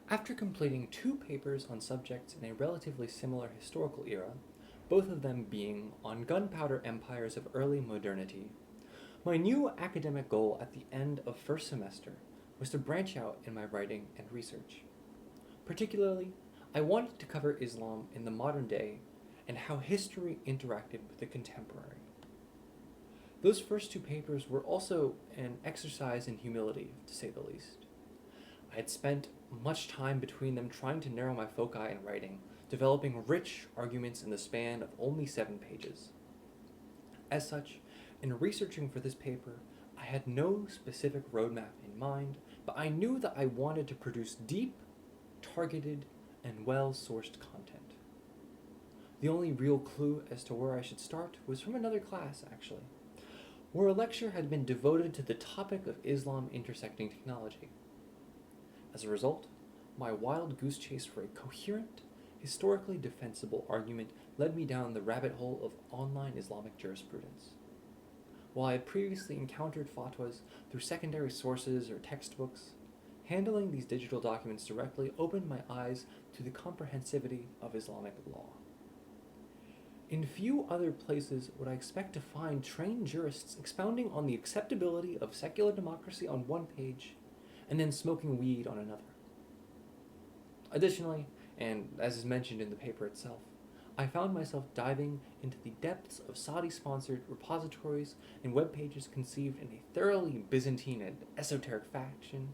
After completing two papers on subjects in a relatively similar historical era, both of them being on gunpowder empires of early modernity, my new academic goal at the end of first semester was to branch out in my writing and research. Particularly, I wanted to cover Islam in the modern day and how history interacted with the contemporary. Those first two papers were also an exercise in humility, to say the least. I had spent much time between them trying to narrow my foci in writing, developing rich arguments in the span of only 7 pages. As such, in researching for this paper, I had no specific roadmap in mind, but I knew that I wanted to produce deep, targeted, and well-sourced content. The only real clue as to where I should start was from another class, actually, where a lecture had been devoted to the topic of Islam intersecting technology. As a result, my wild goose chase for a coherent, historically defensible argument led me down the rabbit hole of online Islamic jurisprudence. While I had previously encountered fatwas through secondary sources or textbooks, handling these digital documents directly opened my eyes to the comprehensivity of Islamic law. In few other places would I expect to find trained jurists expounding on the acceptability of secular democracy on one page and then smoking weed on another. Additionally, and as is mentioned in the paper itself, I found myself diving into the depths of Saudi-sponsored repositories and web pages conceived in a thoroughly Byzantine and esoteric fashion,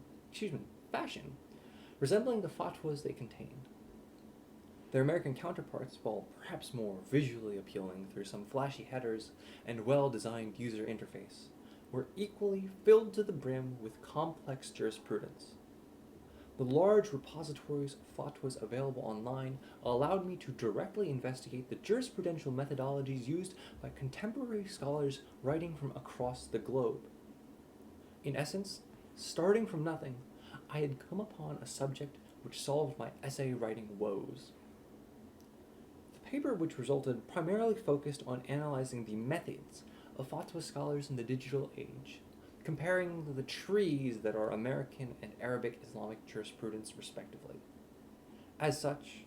resembling the fatwas they contained. Their American counterparts, while perhaps more visually appealing through some flashy headers and well-designed user interface, were equally filled to the brim with complex jurisprudence. The large repositories of fatwas available online allowed me to directly investigate the jurisprudential methodologies used by contemporary scholars writing from across the globe. In essence, starting from nothing, I had come upon a subject which solved my essay writing woes. The paper, which resulted, primarily focused on analyzing the methods of fatwa scholars in the digital age, comparing the trees that are American and Arabic Islamic jurisprudence respectively. As such,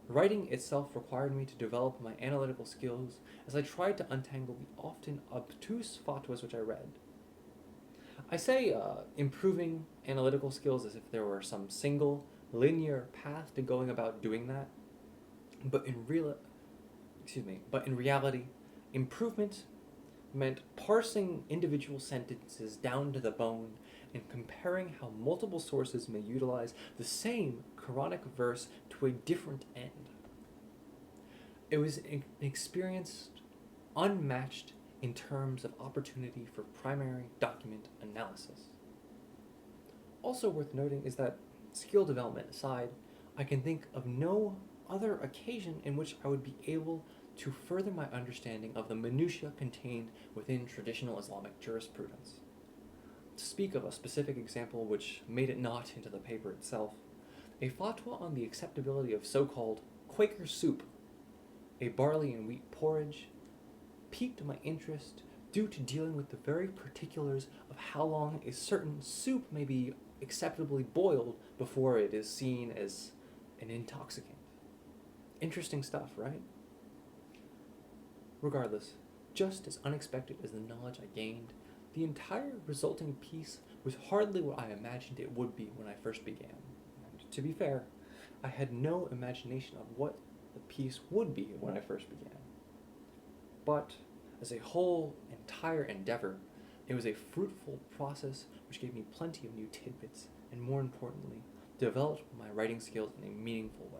writing itself required me to develop my analytical skills as I tried to untangle the often obtuse fatwas which I read. I say improving analytical skills as if there were some single, linear path to going about doing that, but in reality, improvement meant parsing individual sentences down to the bone and comparing how multiple sources may utilize the same Quranic verse to a different end. It was an experience unmatched in terms of opportunity for primary document analysis. Also worth noting is that, skill development aside, I can think of no other occasion in which I would be able to further my understanding of the minutiae contained within traditional Islamic jurisprudence. To speak of a specific example which made it not into the paper itself, a fatwa on the acceptability of so-called Quaker soup, a barley and wheat porridge, piqued my interest due to dealing with the very particulars of how long a certain soup may be acceptably boiled before it is seen as an intoxicant. Interesting stuff, right? Regardless, just as unexpected as the knowledge I gained, the entire resulting piece was hardly what I imagined it would be when I first began. And to be fair, I had no imagination of what the piece would be when I first began. But as a whole entire endeavor, it was a fruitful process which gave me plenty of new tidbits and, more importantly, developed my writing skills in a meaningful way.